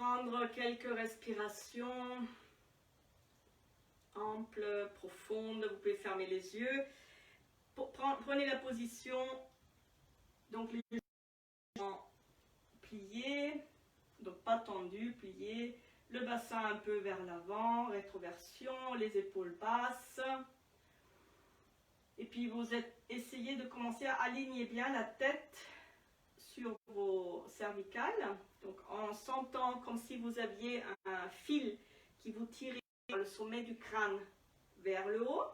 prendre quelques respirations amples, profondes. Vous pouvez fermer les yeux. Prenez la position, donc les jambes pliées, donc pas tendues, pliées. Le bassin un peu vers l'avant, rétroversion, les épaules basses. Et puis vous essayez de commencer à aligner bien la tête sur vos cervicales. Donc en sentant comme si vous aviez un fil qui vous tirait le sommet du crâne vers le haut.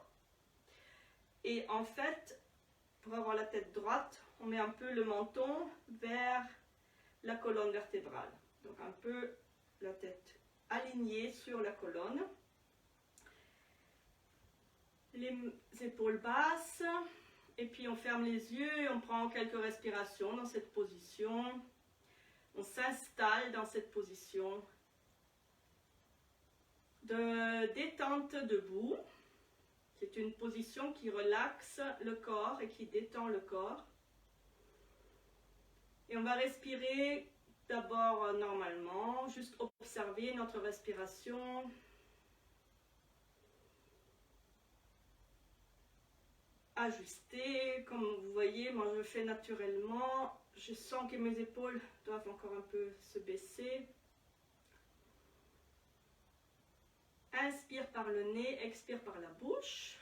Et en fait, pour avoir la tête droite, on met un peu le menton vers la colonne vertébrale. Donc un peu la tête alignée sur la colonne. Les épaules basses. Et puis on ferme les yeux et on prend quelques respirations dans cette position. On s'installe dans cette position de détente debout. C'est une position qui relaxe le corps et qui détend le corps. Et on va respirer d'abord normalement, juste observer notre respiration. Ajuster, comme vous voyez, moi je le fais naturellement. Je sens que mes épaules doivent encore un peu se baisser. Inspire par le nez, expire par la bouche.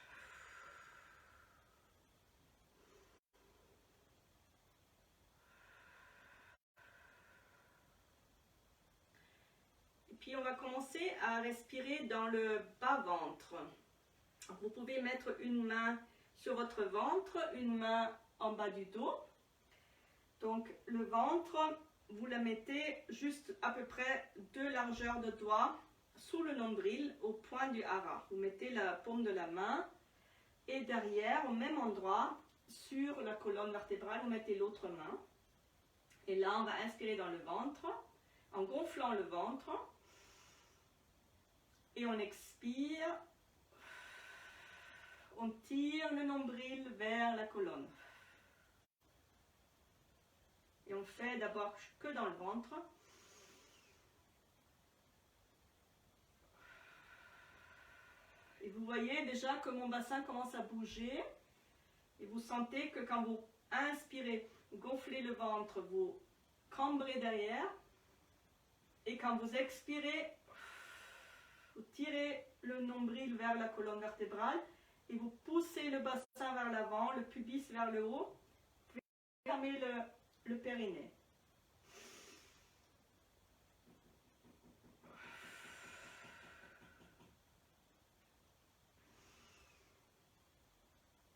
Et puis on va commencer à respirer dans le bas-ventre. Vous pouvez mettre une main sur votre ventre, une main en bas du dos. Donc le ventre, vous la mettez juste à peu près 2 largeurs de doigts sous le nombril au point du hara. Vous mettez la paume de la main et derrière, au même endroit, sur la colonne vertébrale, vous mettez l'autre main. Et là, on va inspirer dans le ventre, en gonflant le ventre. Et on expire. On tire le nombril vers la colonne. Et on fait d'abord que dans le ventre. Et vous voyez déjà que mon bassin commence à bouger. Et vous sentez que quand vous inspirez, vous gonflez le ventre, vous cambrez derrière. Et quand vous expirez, vous tirez le nombril vers la colonne vertébrale. Et vous poussez le bassin vers l'avant, le pubis vers le haut. Vous pouvez fermer le périnée.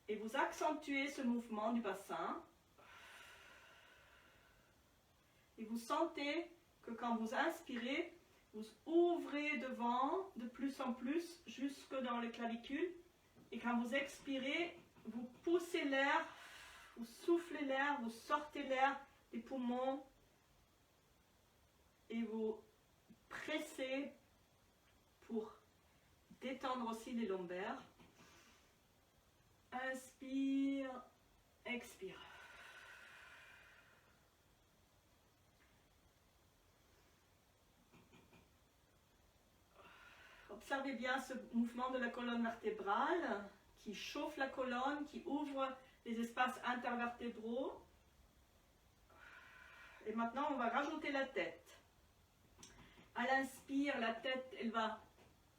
Et vous accentuez ce mouvement du bassin. Et vous sentez que quand vous inspirez, vous ouvrez devant de plus en plus jusque dans les clavicules. Et quand vous expirez, vous poussez l'air, vous soufflez l'air, vous sortez l'air des poumons. Et vous pressez pour détendre aussi les lombaires. Inspire, expire. Observez bien ce mouvement de la colonne vertébrale qui chauffe la colonne, qui ouvre les espaces intervertébraux. Et maintenant, on va rajouter la tête. À l'inspire, la tête, elle va...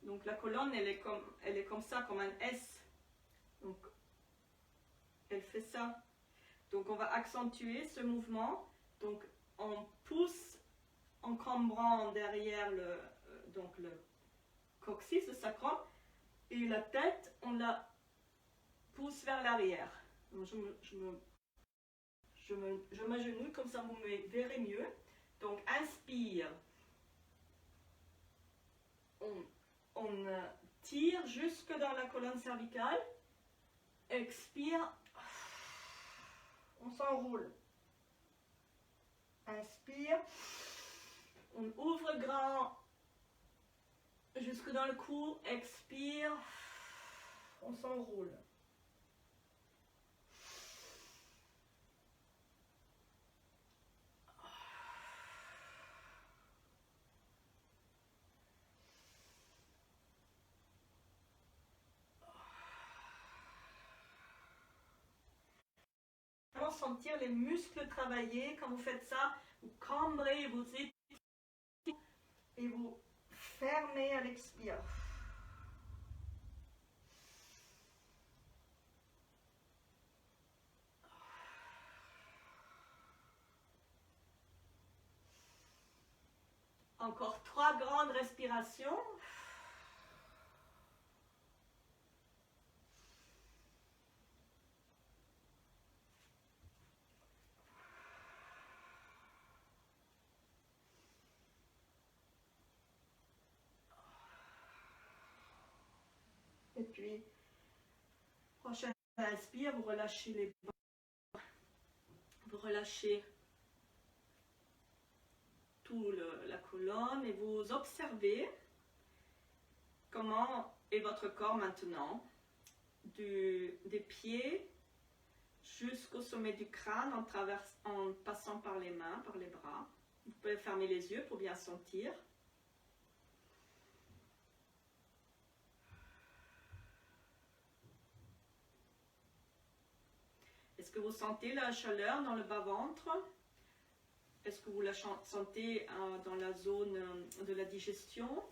Donc la colonne, elle est comme ça, comme un S. Donc, elle fait ça. Donc, on va accentuer ce mouvement. Donc, on pousse en cambrant derrière le coccyx, le sacrum. Et la tête, on la pousse vers l'arrière. Je m'agenouille, comme ça vous me verrez mieux. Donc, inspire. On tire jusque dans la colonne cervicale. Expire. On s'enroule. Inspire. On ouvre grand jusque dans le cou. Expire. On s'enroule. sentir les muscles travailler. Quand vous faites ça, vous cambrez, vous étirez et vous fermez à l'expire. Encore 3 grandes respirations. Et puis, prochaine inspire, vous relâchez les bras, vous relâchez tout la colonne et vous observez comment est votre corps maintenant, des pieds jusqu'au sommet du crâne en passant par les mains, par les bras. Vous pouvez fermer les yeux pour bien sentir. Est-ce que vous sentez la chaleur dans le bas-ventre? Est-ce que vous la sentez dans la zone de la digestion?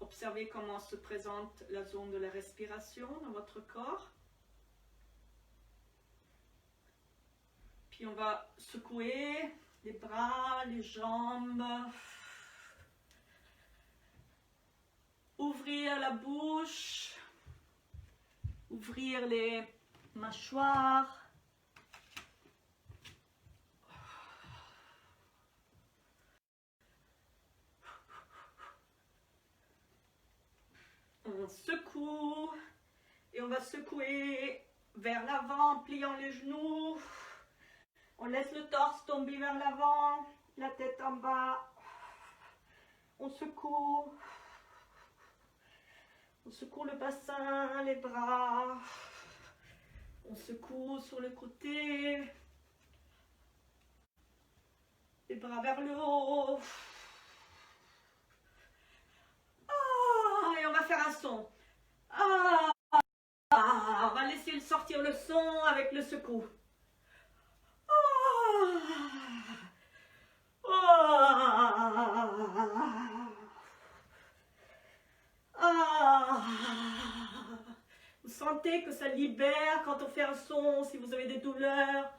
Observez comment se présente la zone de la respiration dans votre corps. Puis on va secouer les bras, les jambes. Ouvrir la bouche. Ouvrir les mâchoires. On secoue et on va secouer vers l'avant en pliant les genoux. On laisse le torse tomber vers l'avant, la tête en bas. On secoue le bassin, les bras. On secoue sur le côté, les bras vers le haut. Et on va faire un son. On va laisser sortir le son avec le secou. Vous sentez que ça libère quand on fait un son. Si vous avez des douleurs,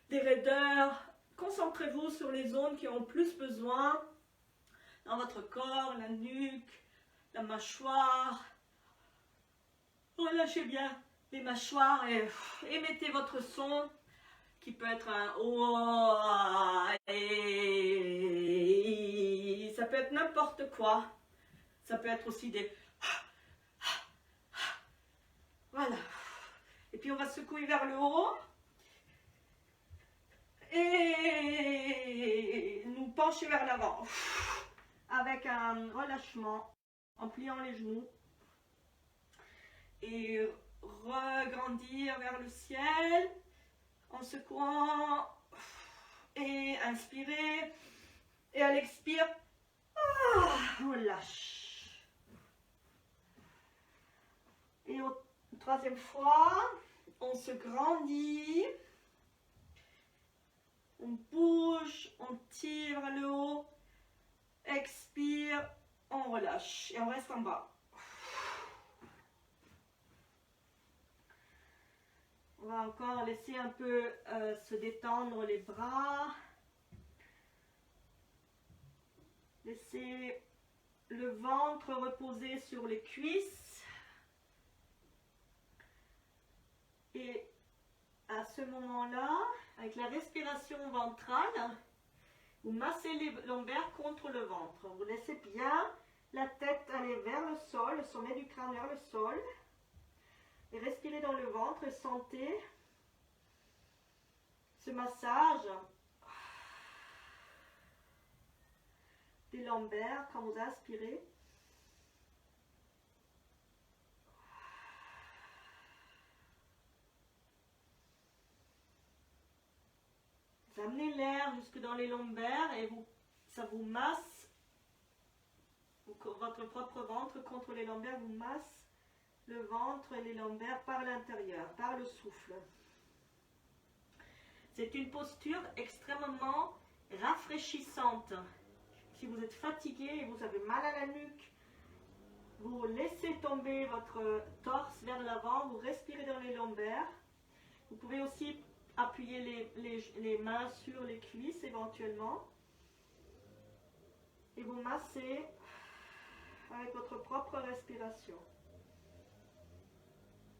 des raideurs, concentrez-vous sur les zones qui ont le plus besoin dans votre corps, la nuque, la mâchoire. Relâchez bien les mâchoires et émettez votre son qui peut être un oh, et ça peut être n'importe quoi. Ça peut être aussi des voilà. Et puis on va secouer vers le haut et nous pencher vers l'avant avec un relâchement en pliant les genoux et regrandir vers le ciel en secouant et inspirer et à l'expire on lâche. Et troisième fois on se grandit, on bouge, on tire vers le haut, expire, on relâche et on reste en bas. On va encore laisser un peu se détendre les bras. Laissez le ventre reposer sur les cuisses. Et à ce moment-là, avec la respiration ventrale, vous massez les lombaires contre le ventre. Vous laissez bien la tête aller vers le sol, le sommet du crâne vers le sol. Et respirez dans le ventre et sentez ce massage des lombaires quand vous inspirez. Vous amenez l'air jusque dans les lombaires et ça vous masse, votre propre ventre contre les lombaires vous masse le ventre et les lombaires par l'intérieur, par le souffle. C'est une posture extrêmement rafraîchissante. Si vous êtes fatigué et vous avez mal à la nuque, vous laissez tomber votre torse vers l'avant, vous respirez dans les lombaires. Vous pouvez aussi appuyer les mains sur les cuisses éventuellement. Et vous massez avec votre propre respiration.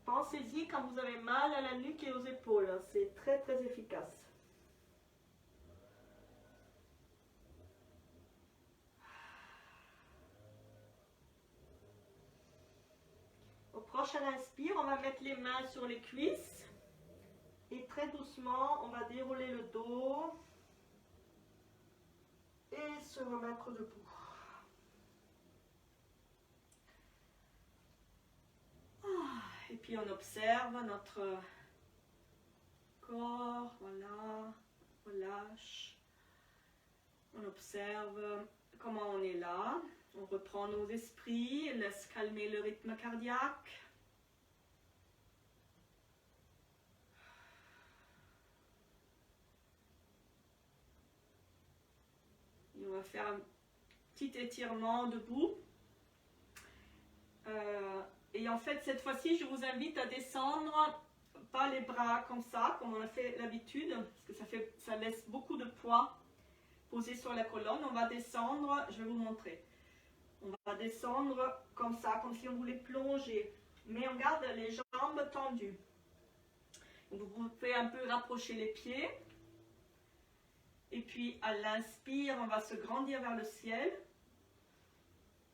Pensez-y quand vous avez mal à la nuque et aux épaules. C'est très très efficace. Au prochain inspire, on va mettre les mains sur les cuisses. Et très doucement, on va dérouler le dos. Et se remettre debout. Et puis on observe notre corps, voilà, on relâche. On observe comment on est là. On reprend nos esprits, laisse calmer le rythme cardiaque. Et on va faire un petit étirement debout. Et en fait, cette fois-ci, je vous invite à descendre, pas les bras comme ça, comme on a fait l'habitude, parce que ça laisse beaucoup de poids posé sur la colonne. On va descendre, je vais vous montrer. On va descendre comme ça, comme si on voulait plonger. Mais on garde les jambes tendues. Vous pouvez un peu rapprocher les pieds. Et puis à l'inspire, on va se grandir vers le ciel.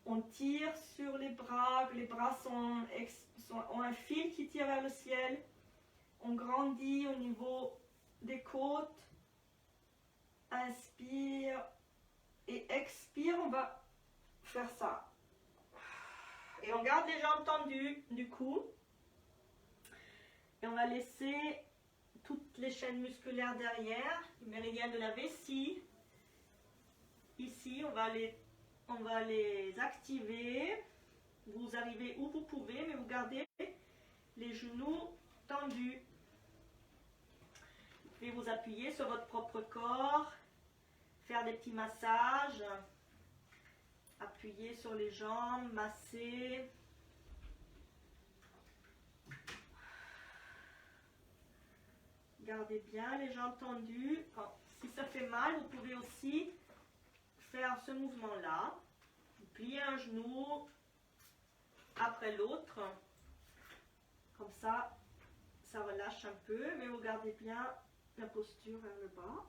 On tire sur les bras ont un fil qui tire vers le ciel. On grandit au niveau des côtes. Inspire et expire, on va faire ça. Et on garde les jambes tendues du coup. Et on va laisser toutes les chaînes musculaires derrière, le méridien de la vessie. Ici, on va les activer. Vous arrivez où vous pouvez, mais vous gardez les genoux tendus. Vous pouvez vous appuyer sur votre propre corps, faire des petits massages, appuyer sur les jambes, masser. Gardez bien les jambes tendues. Si ça fait mal, vous pouvez aussi faire ce mouvement-là. Vous pliez un genou après l'autre. Comme ça, ça relâche un peu, mais vous gardez bien la posture vers le bas.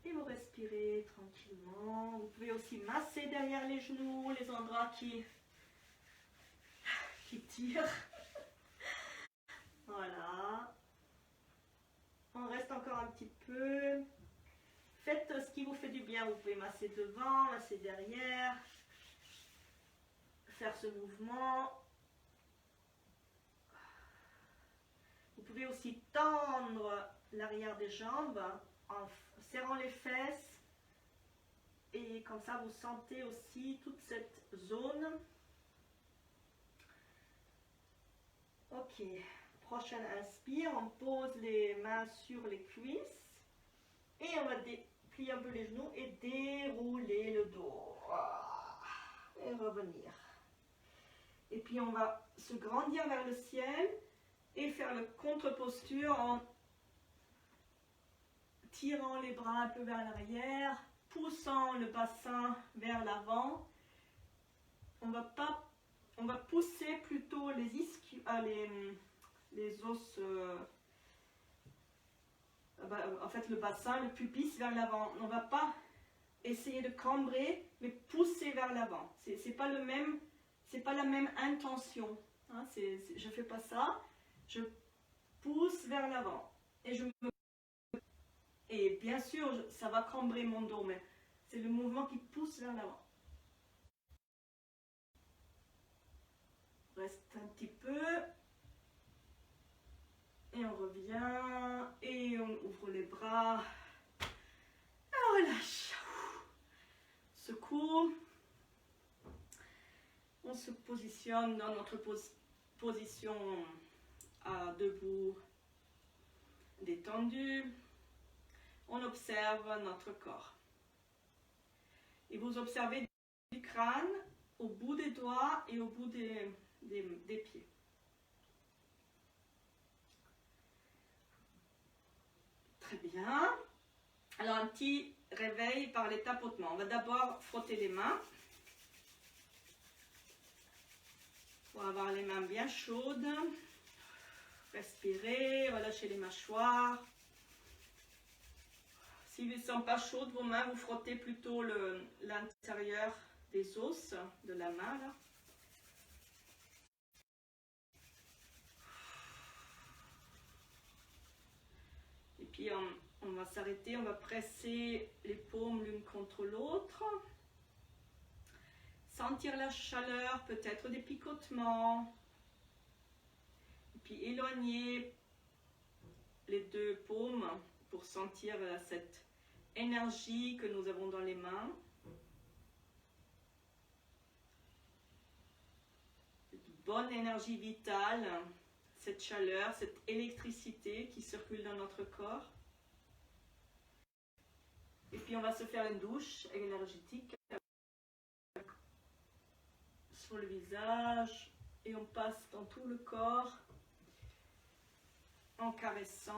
Et vous respirez tranquillement. Vous pouvez aussi masser derrière les genoux, les endroits qui tirent. Voilà. On reste encore un petit peu. Faites ce qui vous fait du bien. Vous pouvez masser devant, masser derrière. Faire ce mouvement. Vous pouvez aussi tendre l'arrière des jambes en serrant les fesses. Et comme ça, vous sentez aussi toute cette zone. Ok. Prochaine inspire, on pose les mains sur les cuisses. Et on va plier un peu les genoux et dérouler le dos. Et revenir. Et puis on va se grandir vers le ciel et faire le contre-posture en tirant les bras un peu vers l'arrière, poussant le bassin vers l'avant. On va pousser plutôt les os, en fait le bassin, le pubis vers l'avant. On ne va pas essayer de cambrer, mais pousser vers l'avant. C'est pas la même intention. Hein, je ne fais pas ça. Je pousse vers l'avant. Et bien sûr, ça va cambrer mon dos, mais c'est le mouvement qui pousse vers l'avant. Reste un petit peu. Et on revient. Et on ouvre les bras. Et on relâche. Secoue. On se positionne dans notre position debout, détendu. On observe notre corps. Et vous observez du crâne au bout des doigts et au bout des pieds. Très bien. Alors un petit réveil par les tapotements. On va d'abord frotter les mains. Pour avoir les mains bien chaudes. Respirez, relâchez les mâchoires. S'ils ne sont pas chaudes, vos mains, vous frottez plutôt l'intérieur des os de la main. Là. Et puis on va s'arrêter, on va presser les paumes l'une contre l'autre. Sentir la chaleur, peut-être des picotements. Et puis éloigner les deux paumes pour sentir cette énergie que nous avons dans les mains. Cette bonne énergie vitale, cette chaleur, cette électricité qui circule dans notre corps. Et puis on va se faire une douche énergétique sur le visage et on passe dans tout le corps en caressant.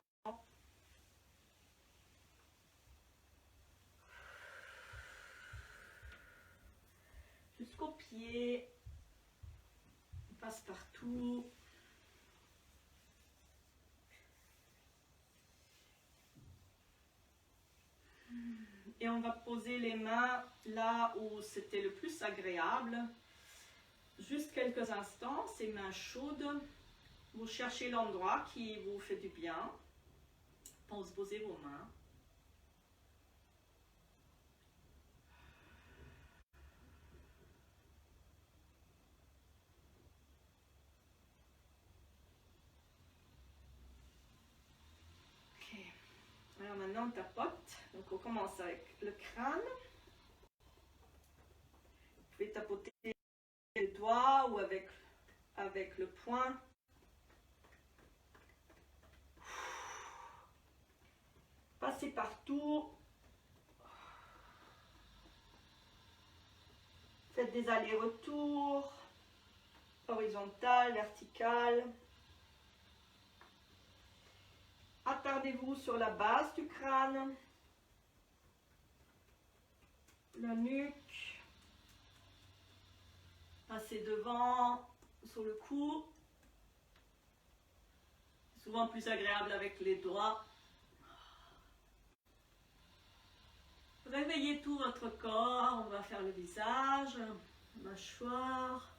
Jusqu'aux pieds, on passe partout. Et on va poser les mains là où c'était le plus agréable. Juste quelques instants, ces mains chaudes. Vous cherchez l'endroit qui vous fait du bien. Posez vos mains. Ok. Alors maintenant on tapote. Donc on commence avec le crâne. Vous pouvez tapoter les doigts ou avec le poing. Passez partout. Faites des allers-retours. Horizontal, vertical. Attardez-vous sur la base du crâne. La nuque. Passez devant, sur le cou. Souvent plus agréable avec les doigts. Réveillez tout votre corps. On va faire le visage, mâchoire,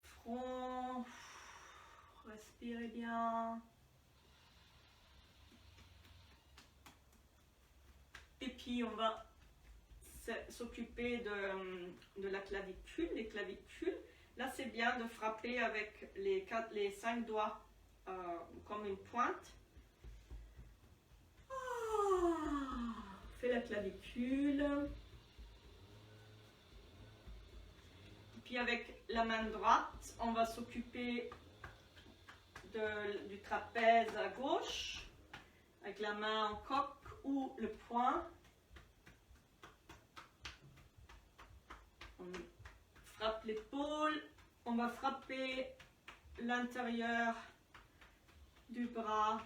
front. Respirez bien. Et puis on va s'occuper de la clavicule, les clavicules. Là c'est bien de frapper avec les 5 doigts comme une pointe. Fait la clavicule. Et puis avec la main droite, on va s'occuper du trapèze à gauche, avec la main en coque ou le poing. On frappe l'épaule, on va frapper l'intérieur du bras,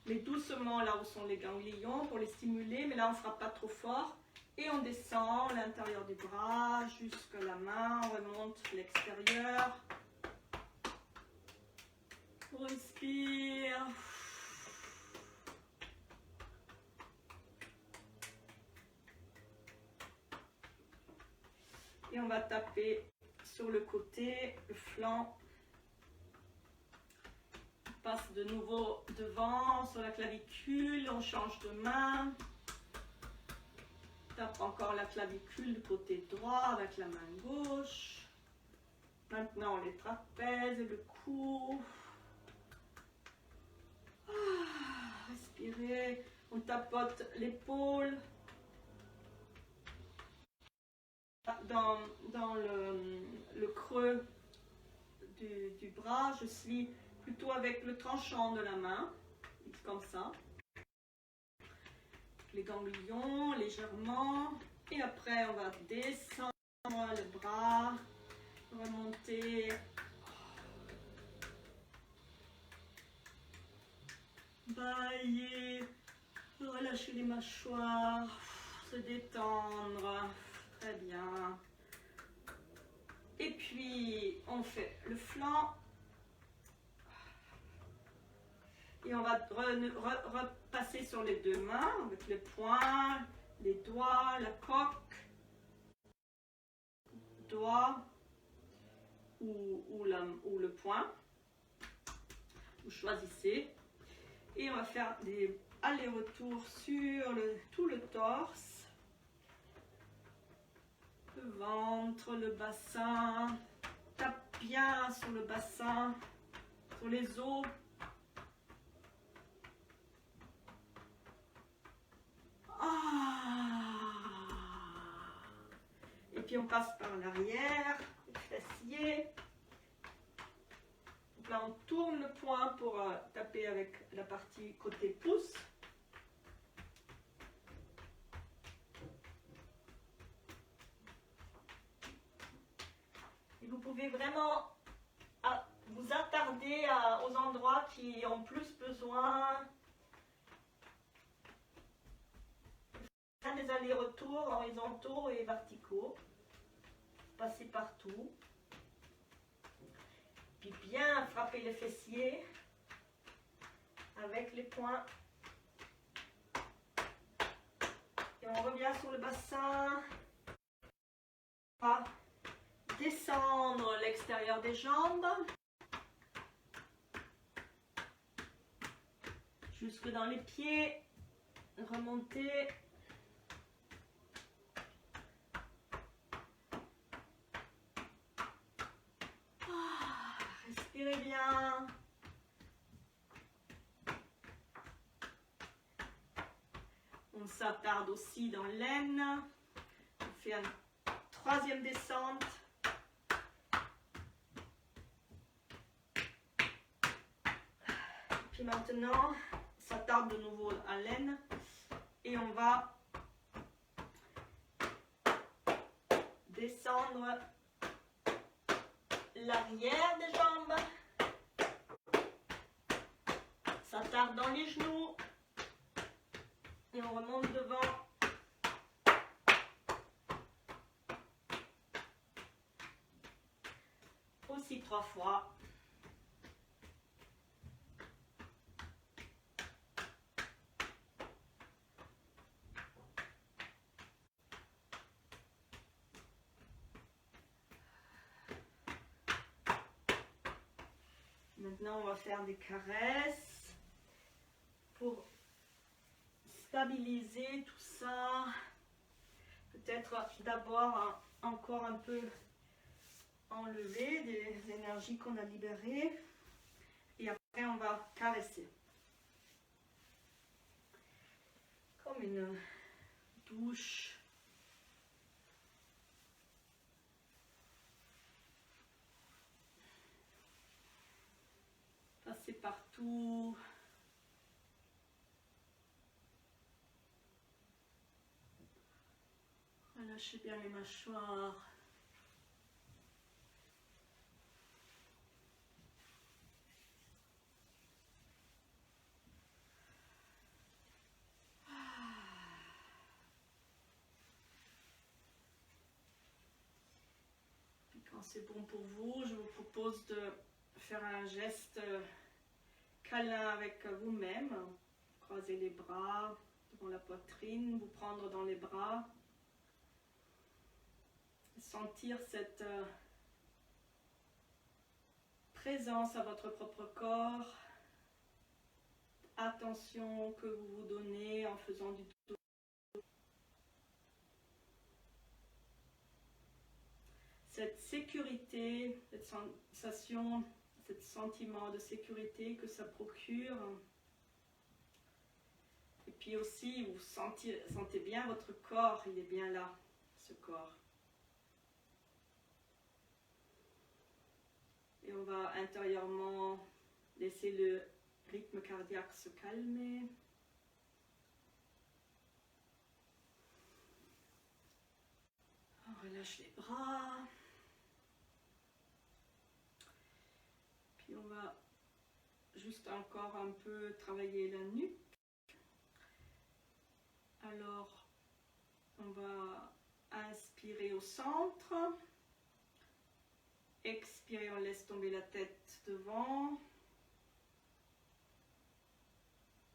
mais doucement là où sont les ganglions pour les stimuler, mais là on ne frappe pas trop fort. Et on descend l'intérieur du bras jusqu'à la main, on remonte l'extérieur. On respire. Et on va taper sur le côté, le flanc. On passe de nouveau devant sur la clavicule, on change de main. Tape encore la clavicule du côté droit avec la main gauche. Maintenant les trapèzes et le cou. Respirez. On tapote l'épaule. Dans le creux du bras, je suis plutôt avec le tranchant de la main, comme ça. Les ganglions légèrement. Et après, on va descendre le bras, remonter. Bailler, relâcher les mâchoires, se détendre. Très bien. Et puis, on fait le flanc. Et on va repasser sur les deux mains avec les poings, les doigts, la coque, doigt ou le poing. Vous choisissez. Et on va faire des allers-retours sur tout le torse. Le ventre, le bassin. Tape bien sur le bassin, sur les os. Et puis on passe par l'arrière, le fessier. Donc là on tourne le poing pour taper avec la partie côté pouce. Et vous pouvez vraiment vous attarder aux endroits qui ont plus besoin. Faire des allers-retours horizontaux et verticaux. Passer partout. Puis bien frapper les fessiers avec les poings. Et on revient sur le bassin. On va descendre l'extérieur des jambes. Jusque dans les pieds. Remonter. Respirez bien. On s'attarde aussi dans l'aine. On fait une troisième descente. Puis maintenant, on s'attarde de nouveau à l'aine. Et on va descendre l'arrière des jambes. S'attarde dans les genoux. Et on remonte devant. Aussi 3 fois. Maintenant, on va faire des caresses pour stabiliser tout ça. Peut-être d'abord encore un peu enlever des énergies qu'on a libérées. Et après, on va caresser. Comme une douche. Passer partout. Relâchez bien les mâchoires. Puis quand c'est bon pour vous, je vous propose de faire un geste câlin avec vous-même. Croiser les bras devant la poitrine, vous prendre dans les bras. Sentir cette présence à votre propre corps. Attention que vous vous donnez en faisant du tout. Cette sécurité, cette sensation, ce sentiment de sécurité que ça procure. Et puis aussi, vous sentez bien votre corps, il est bien là, ce corps. Et on va intérieurement laisser le rythme cardiaque se calmer. On relâche les bras. Puis on va juste encore un peu travailler la nuque. Alors, on va inspirer au centre. Expirer, on laisse tomber la tête devant.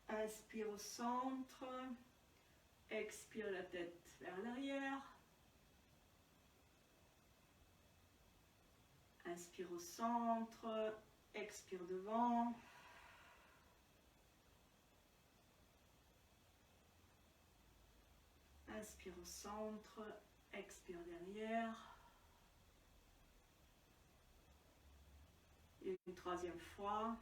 Inspire au centre. Expire la tête vers l'arrière. Inspire au centre. Expire devant. Inspire au centre. Expire derrière. Et une troisième fois.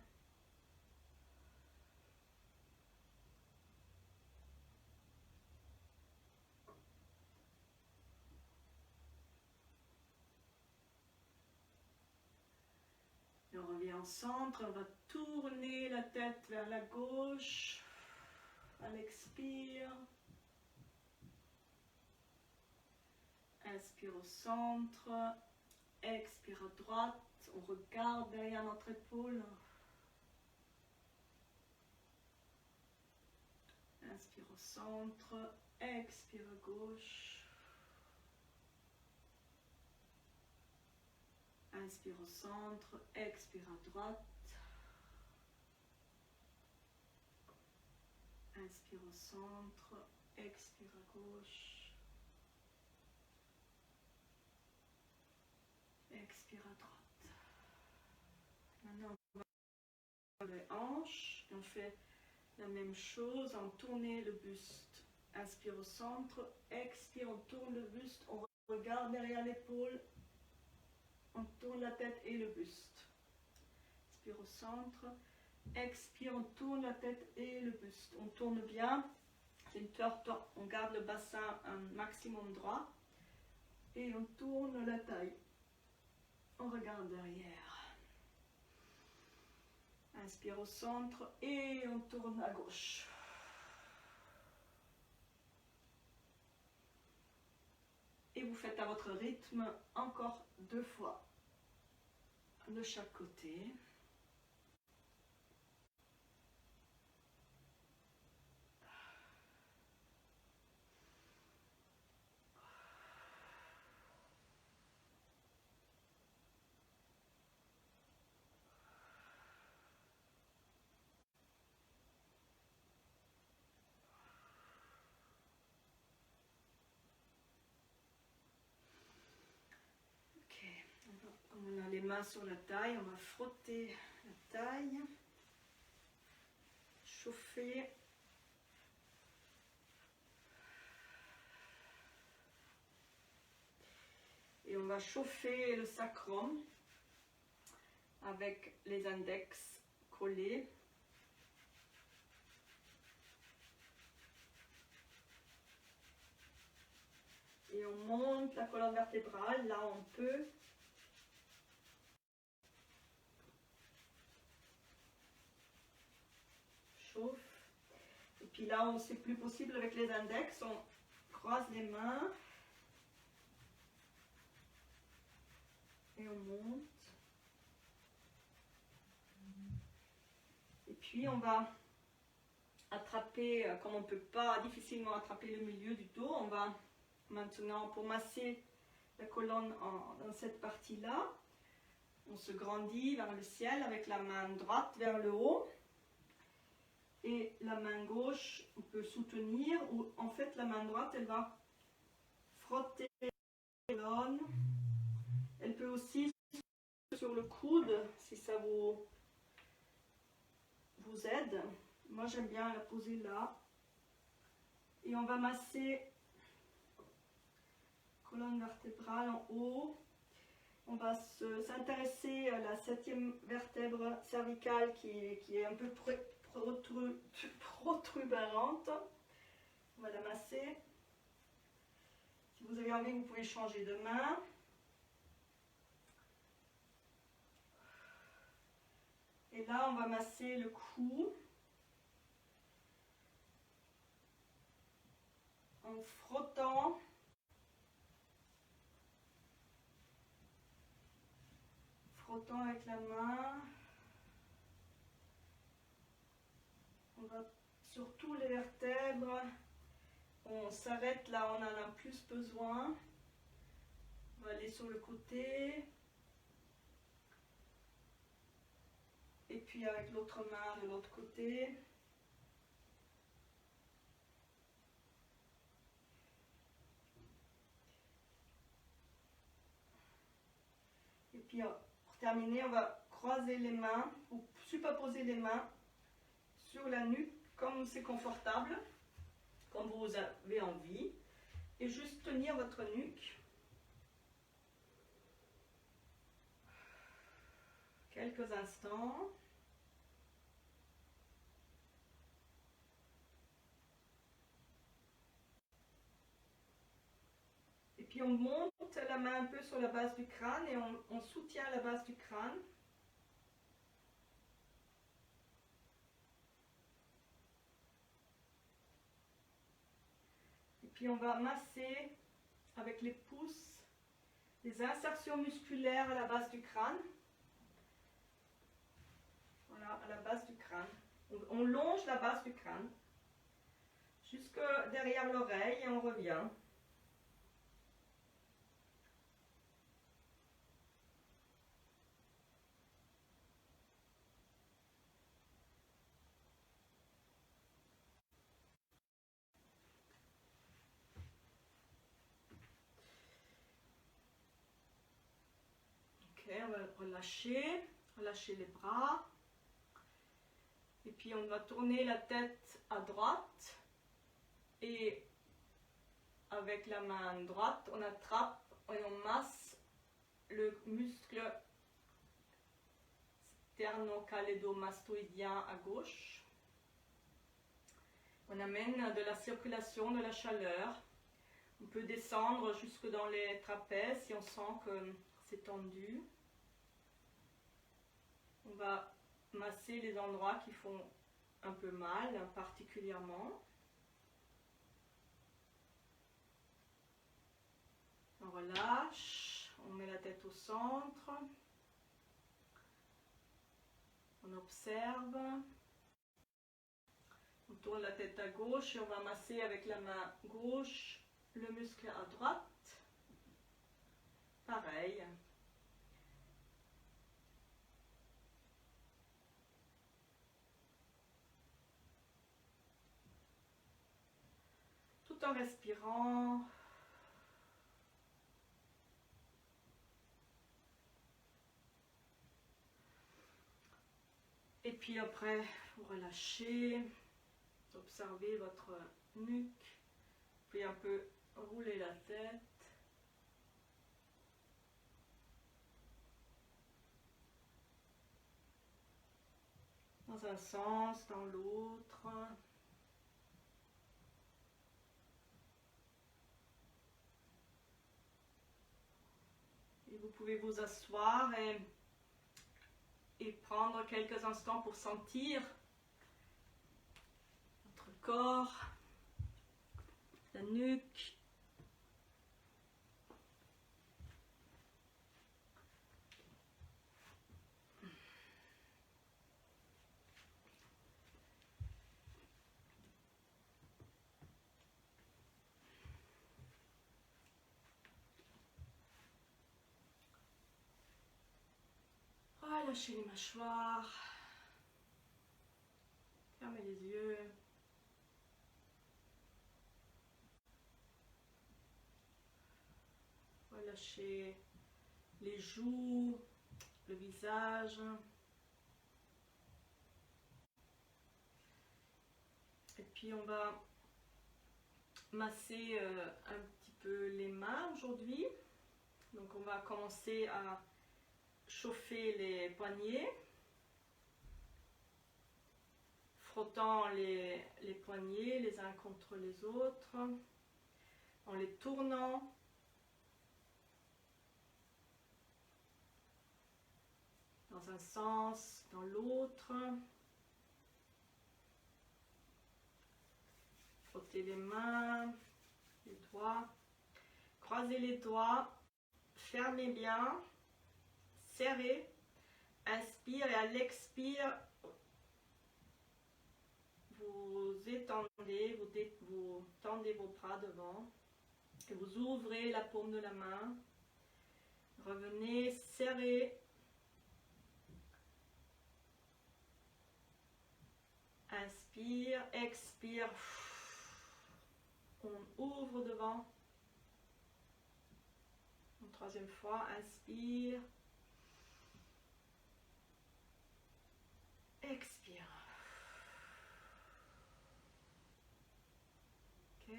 Et on revient au centre. On va tourner la tête vers la gauche. À l'expire. Inspire au centre. Expire à droite. On regarde derrière notre épaule. Inspire au centre. Expire à gauche. Inspire au centre. Expire à droite. Inspire au centre. Expire à gauche. Expire à droite. Maintenant, on va les hanches. On fait la même chose. On tourne le buste. Inspire au centre. Expire, on tourne le buste. On regarde derrière l'épaule. On tourne la tête et le buste. Inspire au centre. Expire, on tourne la tête et le buste. On tourne bien. C'est une torte. On garde le bassin un maximum droit. Et on tourne la taille. On regarde derrière. Inspire au centre et on tourne à gauche. Et vous faites à votre rythme encore 2 fois de chaque côté. On a les mains sur la taille, on va frotter la taille, chauffer. Et on va chauffer le sacrum avec les index collés. Et on monte la colonne vertébrale, là on peut. Et puis là, c'est plus possible avec les index, on croise les mains et on monte. Et puis on va attraper, comme on ne peut pas difficilement attraper le milieu du dos, on va maintenant, pour masser la colonne dans cette partie-là, on se grandit vers le ciel avec la main droite vers le haut. Et la main gauche, on peut soutenir, ou en fait la main droite, elle va frotter la colonne. Elle peut aussi sur le coude, si ça vous aide. Moi j'aime bien la poser là. Et on va masser la colonne vertébrale en haut. On va s'intéresser à la 7e vertèbre cervicale qui est un peu protubérante. On va la masser. Si vous avez envie, vous pouvez changer de main. Et là, on va masser le cou en frottant avec la main. On va sur tous les vertèbres. On s'arrête là, on en a plus besoin. On va aller sur le côté. Et puis avec l'autre main de l'autre côté. Et puis pour terminer, on va croiser les mains ou superposer les mains sur la nuque comme c'est confortable, comme vous avez envie. Et juste tenir votre nuque. Quelques instants. Et puis on monte la main un peu sur la base du crâne et on soutient la base du crâne. Et puis on va masser avec les pouces les insertions musculaires à la base du crâne. Voilà, à la base du crâne. On longe la base du crâne jusque derrière l'oreille et on revient. Ok, on va relâcher les bras. Et puis on va tourner la tête à droite. Et avec la main droite, on attrape et on masse le muscle sternocalédomastoïdien à gauche. On amène de la circulation, de la chaleur. On peut descendre jusque dans les trapèzes si on sent que c'est tendu. On va masser les endroits qui font un peu mal, particulièrement. On relâche, on met la tête au centre. On observe. On tourne la tête à gauche et on va masser avec la main gauche le muscle à droite. Pareil. Tout en respirant. Et puis après, vous relâchez. Observez votre nuque. Puis un peu rouler la tête. Dans un sens, dans l'autre. Et vous pouvez vous asseoir et prendre quelques instants pour sentir votre corps, la nuque. Relâchez les mâchoires. Fermez les yeux. Relâchez les joues, le visage. Et puis on va masser un petit peu les mains aujourd'hui. Donc on va commencer à chauffer les poignets, frottant les poignets les uns contre les autres, en les tournant. dans un sens, dans l'autre. Frottez les mains, les doigts. Croisez les doigts, fermez bien, serrez. Inspire et à l'expire, vous étendez, vous tendez vos bras devant et vous ouvrez la paume de la main. Revenez, serrez. Inspire, expire. On ouvre devant. Une troisième fois, inspire. Expire. Ok.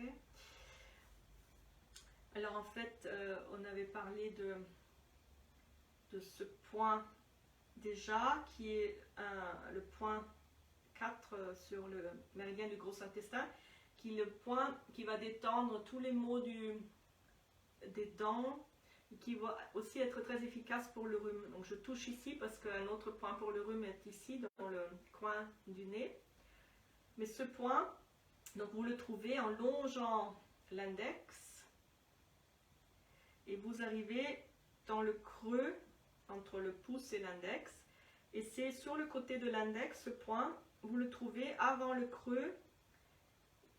Alors en fait, on avait parlé de ce point déjà, qui est le point 4 sur le méridien du gros intestin, qui est le point qui va détendre tous les maux des dents, et qui va aussi être très efficace pour le rhume. Donc je touche ici parce qu'un autre point pour le rhume est ici, dans le coin du nez. Mais ce point, donc vous le trouvez en longeant l'index, et vous arrivez dans le creux entre le pouce et l'index, et c'est sur le côté de l'index, ce point, vous le trouvez avant le creux,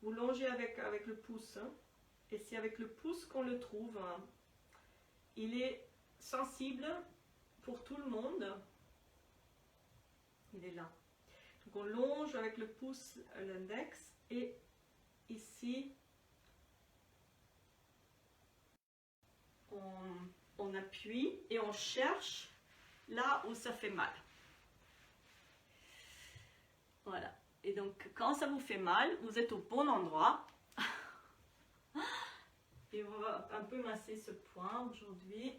vous longez avec le pouce, hein, et c'est avec le pouce qu'on le trouve. Hein. Il est sensible pour tout le monde, il est là. Donc on longe avec le pouce l'index, et ici, on appuie et on cherche là où ça fait mal. Voilà. Et donc, quand ça vous fait mal, vous êtes au bon endroit. Et on va un peu masser ce point aujourd'hui.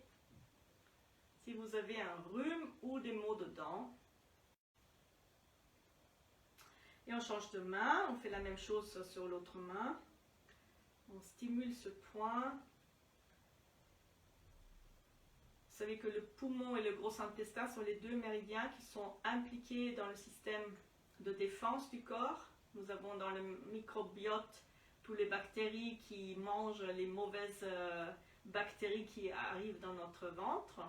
Si vous avez un rhume ou des maux de dents. Et on change de main. On fait la même chose sur l'autre main. On stimule ce point. Vous savez que le poumon et le gros intestin sont les deux méridiens qui sont impliqués dans le système de défense du corps. Nous avons dans le microbiote toutes les bactéries qui mangent les mauvaises bactéries qui arrivent dans notre ventre.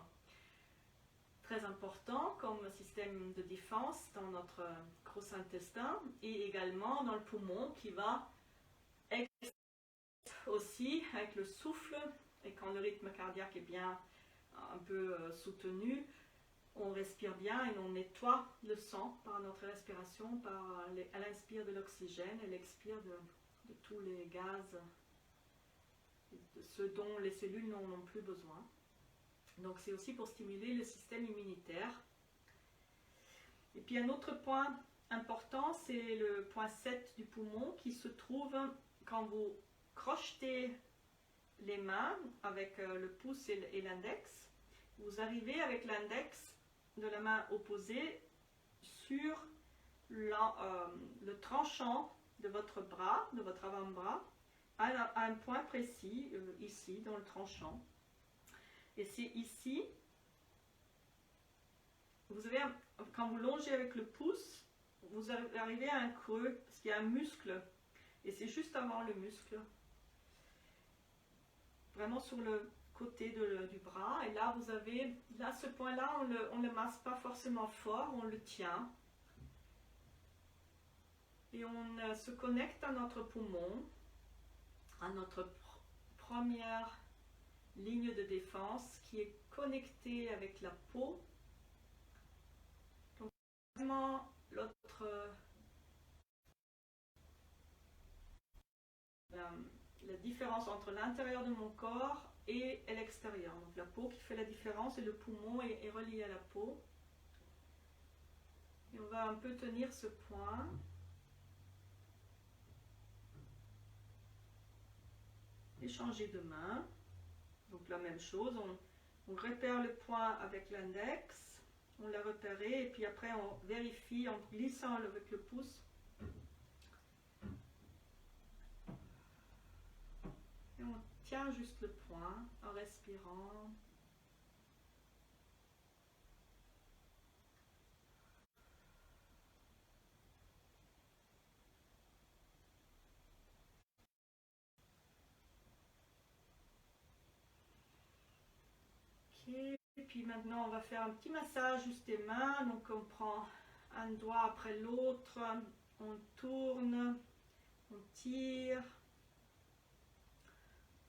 Très important comme système de défense dans notre gros intestin, et également dans le poumon qui va aussi avec le souffle, et quand le rythme cardiaque est bien un peu soutenu, on respire bien et on nettoie le sang par notre respiration, à l'inspire de l'oxygène et l'expire de tous les gaz, de ceux dont les cellules n'ont plus besoin. Donc c'est aussi pour stimuler le système immunitaire. Et puis un autre point important, c'est le point 7 du poumon qui se trouve quand vous crochetez les mains avec le pouce et l'index. Vous arrivez avec l'index de la main opposée sur le tranchant de votre bras, de votre avant-bras, à un point précis, ici, dans le tranchant. Et c'est ici, quand vous longez avec le pouce, vous arrivez à un creux, parce qu'il y a un muscle, et c'est juste avant le muscle, vraiment sur le côté du bras. Et là, vous avez, là, ce point-là, on ne le masse pas forcément fort, on le tient. Et on se connecte à notre poumon, à notre première ligne de défense qui est connectée avec la peau. Donc, vraiment, la différence entre l'intérieur de mon corps et l'extérieur. Donc la peau qui fait la différence, et le poumon est relié à la peau. Et on va un peu tenir ce point. Et changer de main. Donc la même chose, on repère le point avec l'index, on l'a repéré, et puis après on vérifie en glissant avec le pouce. Et on tient juste le point en respirant. Et puis maintenant, on va faire un petit massage juste des mains. Donc on prend un doigt après l'autre, on tourne, on tire,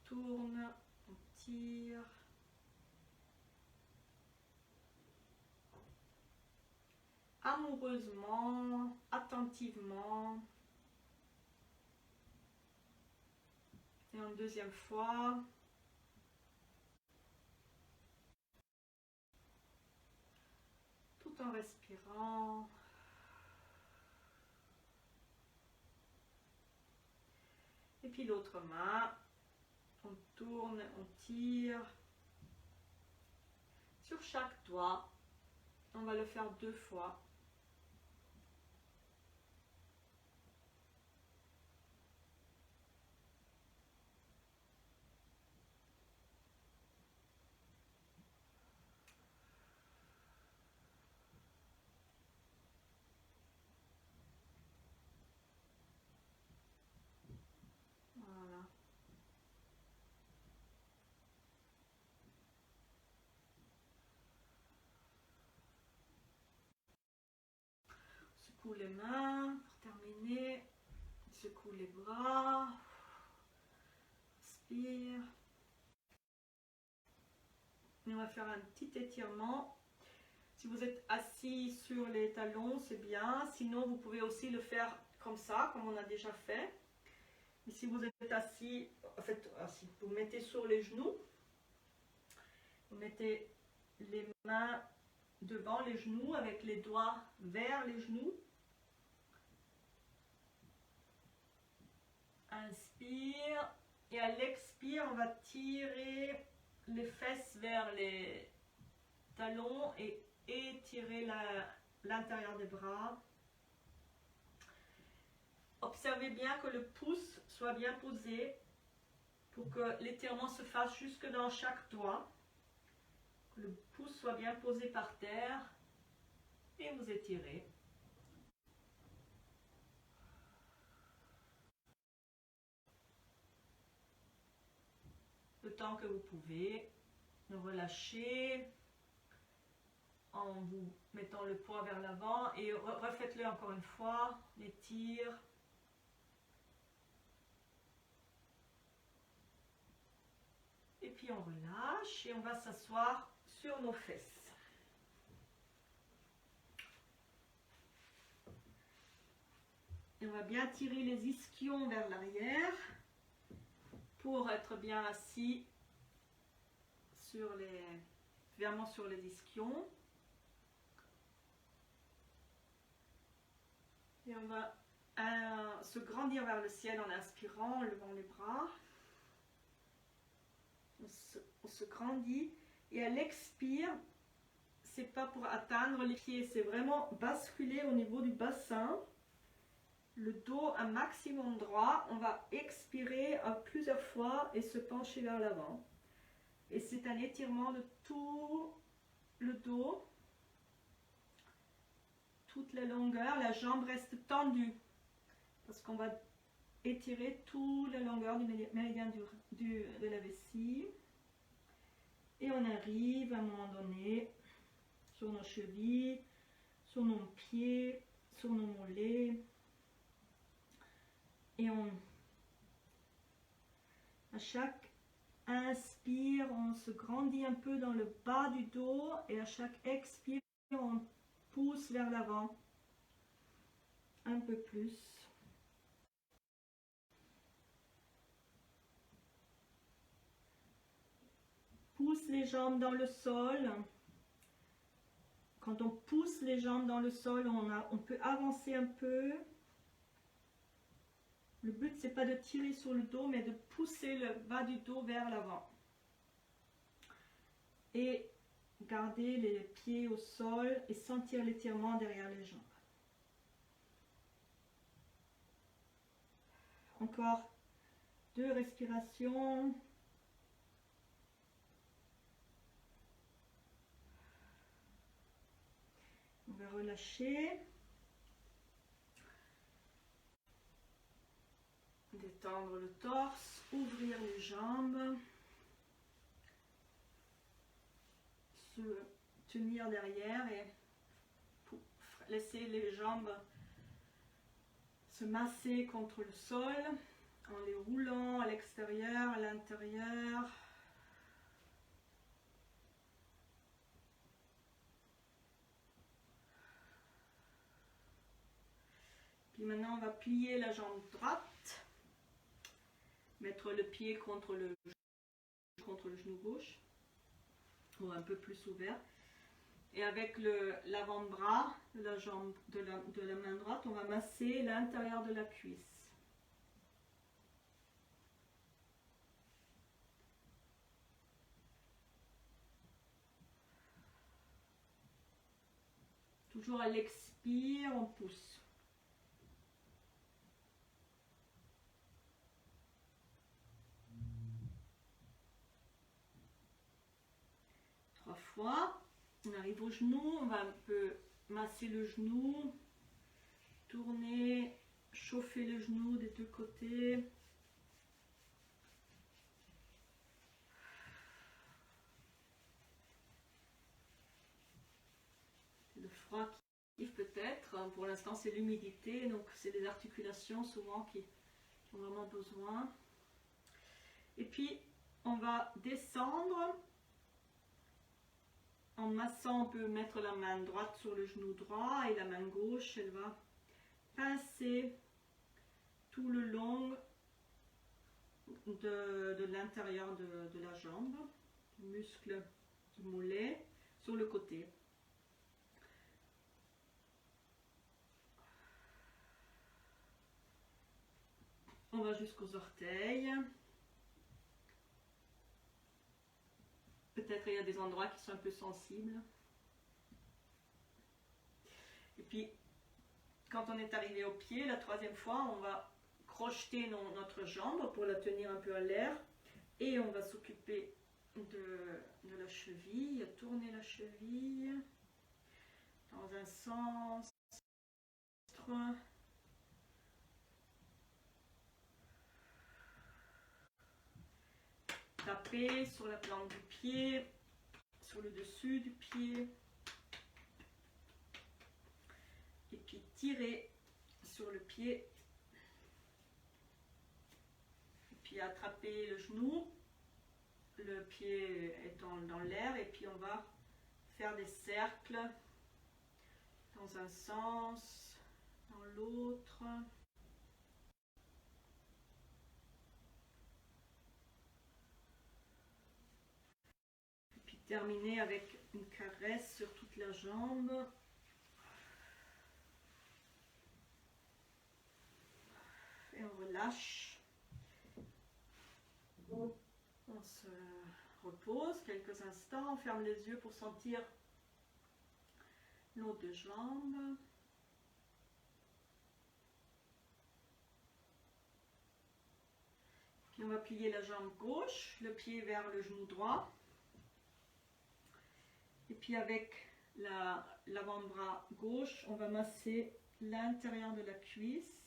tourne, on tire. Amoureusement, attentivement. Et une deuxième fois. Tout en respirant. Et puis l'autre main. On tourne, on tire. Sur chaque doigt. On va le faire 2 fois. Voilà. Secoue les mains pour terminer. Secoue les bras. Inspire. Et on va faire un petit étirement. Si vous êtes assis sur les talons, c'est bien. Sinon, vous pouvez aussi le faire comme ça, comme on a déjà fait. Et si vous êtes assis, en fait, assis, vous mettez sur les genoux. Vous mettez les mains devant les genoux avec les doigts vers les genoux. Inspire. Et à l'expire, on va tirer les fesses vers les talons et étirer l'intérieur des bras. Observez bien que le pouce soit bien posé pour que l'étirement se fasse jusque dans chaque doigt. Que le pouce soit bien posé par terre et vous étirez. Le temps que vous pouvez. Relâchez en vous mettant le poids vers l'avant et refaites-le encore une fois. Étire. Et puis on relâche et on va s'asseoir sur nos fesses. Et on va bien tirer les ischions vers l'arrière pour être bien assis vraiment sur les ischions. Et on va se grandir vers le ciel en inspirant, en levant les bras. On se grandit et à l'expire, c'est pas pour atteindre les pieds, c'est vraiment basculer au niveau du bassin. Le dos un maximum droit, on va expirer plusieurs fois et se pencher vers l'avant. Et c'est un étirement de tout le dos, toute la longueur, la jambe reste tendue parce qu'on va étirer toute la longueur du méridien de la vessie. Et on arrive à un moment donné sur nos chevilles, sur nos pieds, sur nos mollets. Et à chaque inspire, on se grandit un peu dans le bas du dos et à chaque expire, on pousse vers l'avant un peu plus. Pousse les jambes dans le sol. Quand on pousse les jambes dans le sol, on peut avancer un peu. Le but, c'est pas de tirer sur le dos, mais de pousser le bas du dos vers l'avant. Et garder les pieds au sol et sentir l'étirement derrière les jambes. Encore 2 respirations. On va relâcher. Détendre le torse, ouvrir les jambes. se tenir derrière et pour laisser les jambes se masser contre le sol en les roulant à l'extérieur, à l'intérieur. Puis maintenant on va plier la jambe droite, mettre le pied contre le genou gauche, ou un peu plus ouvert. Et avec l'avant-bras de la jambe de la main droite, on va masser l'intérieur de la cuisse. Toujours à l'expire, on pousse. Trois fois. On arrive au genou, on va un peu masser le genou, tourner, chauffer le genou des deux côtés. Le froid qui arrive peut-être, pour l'instant c'est l'humidité, donc c'est les articulations souvent qui ont vraiment besoin. Et puis on va descendre. En massant, on peut mettre la main droite sur le genou droit et la main gauche, elle va pincer tout le long de l'intérieur de la jambe, du muscle du mollet, sur le côté. On va jusqu'aux orteils. Peut-être il y a des endroits qui sont un peu sensibles. Et puis, quand on est arrivé au pied, la troisième fois, on va crocheter notre jambe pour la tenir un peu à l'air. Et on va s'occuper de la cheville, tourner la cheville dans un sens. Taper sur la plante du pied, sur le dessus du pied. Et puis tirer sur le pied. Et puis attraper le genou, le pied étant dans l'air. Et puis on va faire des cercles dans un sens, dans l'autre. Terminer avec une caresse sur toute la jambe. Et on relâche. On se repose quelques instants. On ferme les yeux pour sentir l'autre de jambe. Puis on va plier la jambe gauche, le pied vers le genou droit. Et puis avec l'avant-bras gauche, on va masser l'intérieur de la cuisse.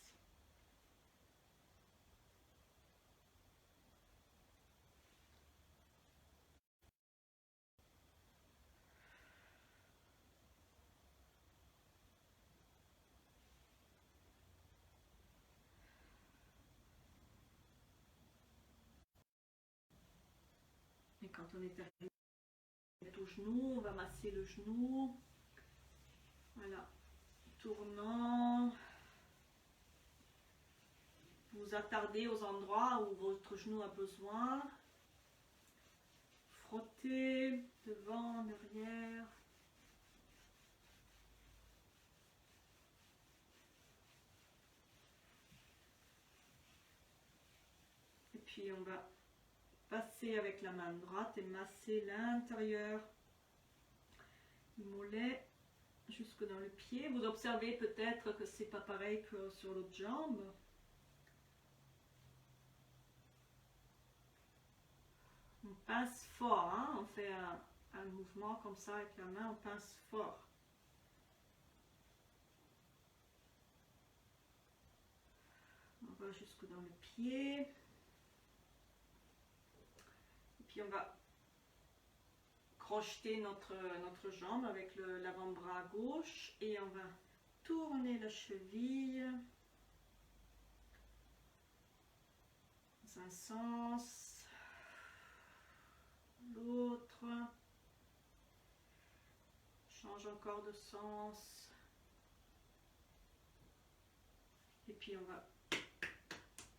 Et quand on est arrivé au genou, on va masser le genou. Voilà, tournant. Vous attardez aux endroits où votre genou a besoin. Frottez devant, derrière. Et puis on va passer avec la main droite et masser l'intérieur du mollet jusque dans le pied. Vous observez peut-être que c'est pas pareil que sur l'autre jambe. On pince fort, hein? On fait un mouvement comme ça avec la main, on pince fort. On va jusque dans le pied. Et puis on va crocheter notre jambe avec l'avant-bras gauche et on va tourner la cheville dans un sens, l'autre, change encore de sens et puis on va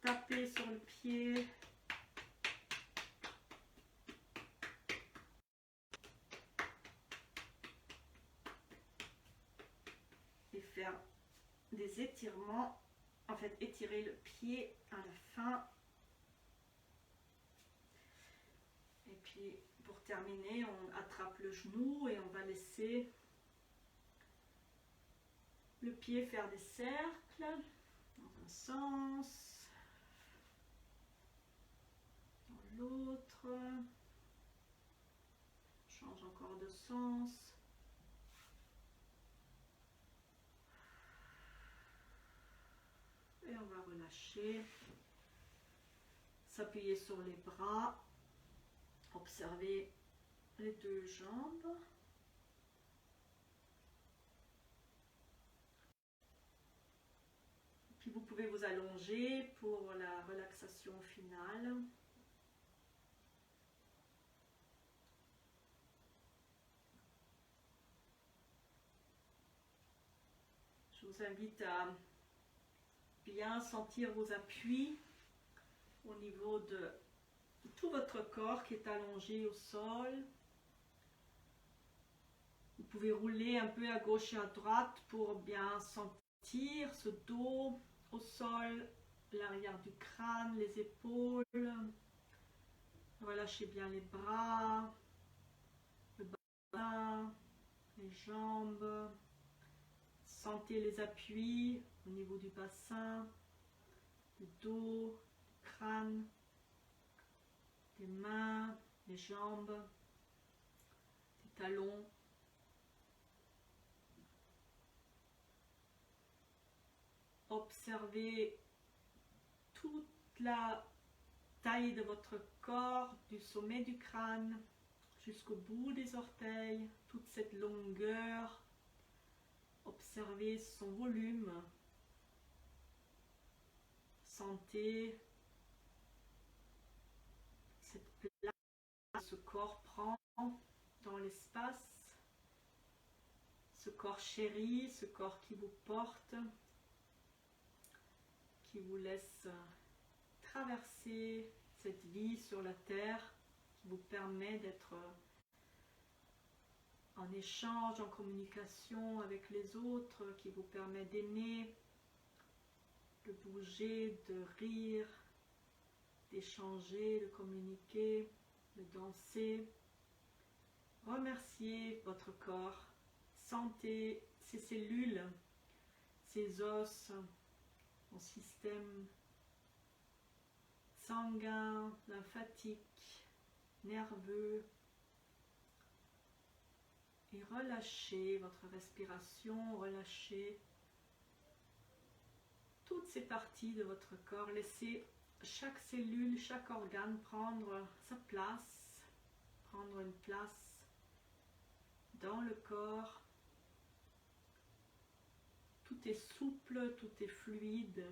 taper sur le pied. Et faire des étirements, en fait étirer le pied à la fin. Et puis pour terminer, on attrape le genou et on va laisser le pied faire des cercles dans un sens, dans l'autre, change encore de sens. Et on va relâcher, s'appuyer sur les bras, observer les deux jambes. Puis vous pouvez vous allonger pour la relaxation finale. Je vous invite à bien sentir vos appuis au niveau de tout votre corps qui est allongé au sol. Vous pouvez rouler un peu à gauche et à droite pour bien sentir ce dos au sol, l'arrière du crâne, les épaules. Relâchez bien les bras, le bas, les jambes. Sentez les appuis au niveau du bassin, du dos, du crâne, des mains, des jambes, des talons. Observez toute la taille de votre corps, du sommet du crâne jusqu'au bout des orteils, toute cette longueur. Observez son volume. Sentez cette place que ce corps prend dans l'espace, ce corps chéri, ce corps qui vous porte, qui vous laisse traverser cette vie sur la terre, qui vous permet d'être en échange, en communication avec les autres, qui vous permet d'aimer, de bouger, de rire, d'échanger, de communiquer, de danser. Remerciez votre corps, sentez ses cellules, ses os, son système sanguin, lymphatique, nerveux. Et relâchez votre respiration, relâchez toutes ces parties de votre corps. Laissez chaque cellule, chaque organe prendre sa place, prendre une place dans le corps. Tout est souple, tout est fluide,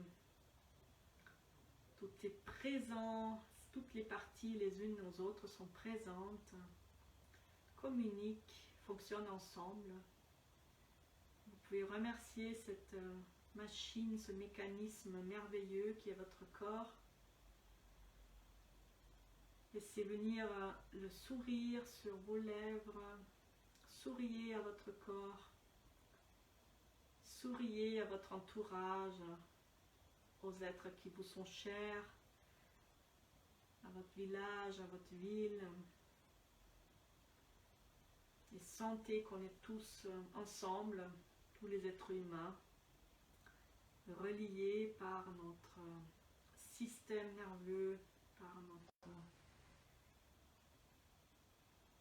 tout est présent, toutes les parties les unes aux autres sont présentes, communiquent, fonctionnent ensemble. Vous pouvez remercier cette machine, ce mécanisme merveilleux qui est votre corps. Laissez venir le sourire sur vos lèvres. Souriez à votre corps. Souriez à votre entourage, aux êtres qui vous sont chers, à votre village, à votre ville. Et sentez qu'on est tous ensemble, tous les êtres humains, reliés par notre système nerveux, par notre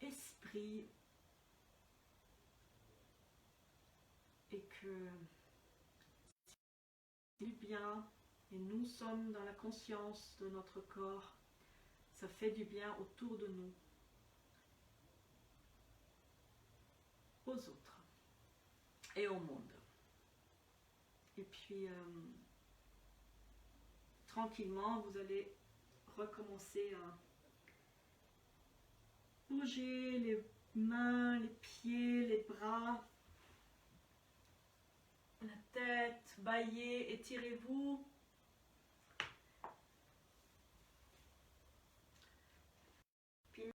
esprit, et que c'est du bien, et nous sommes dans la conscience de notre corps, ça fait du bien autour de nous. aux autres et au monde. Et puis, tranquillement, vous allez recommencer à bouger les mains, les pieds, les bras, la tête, baillez, étirez-vous.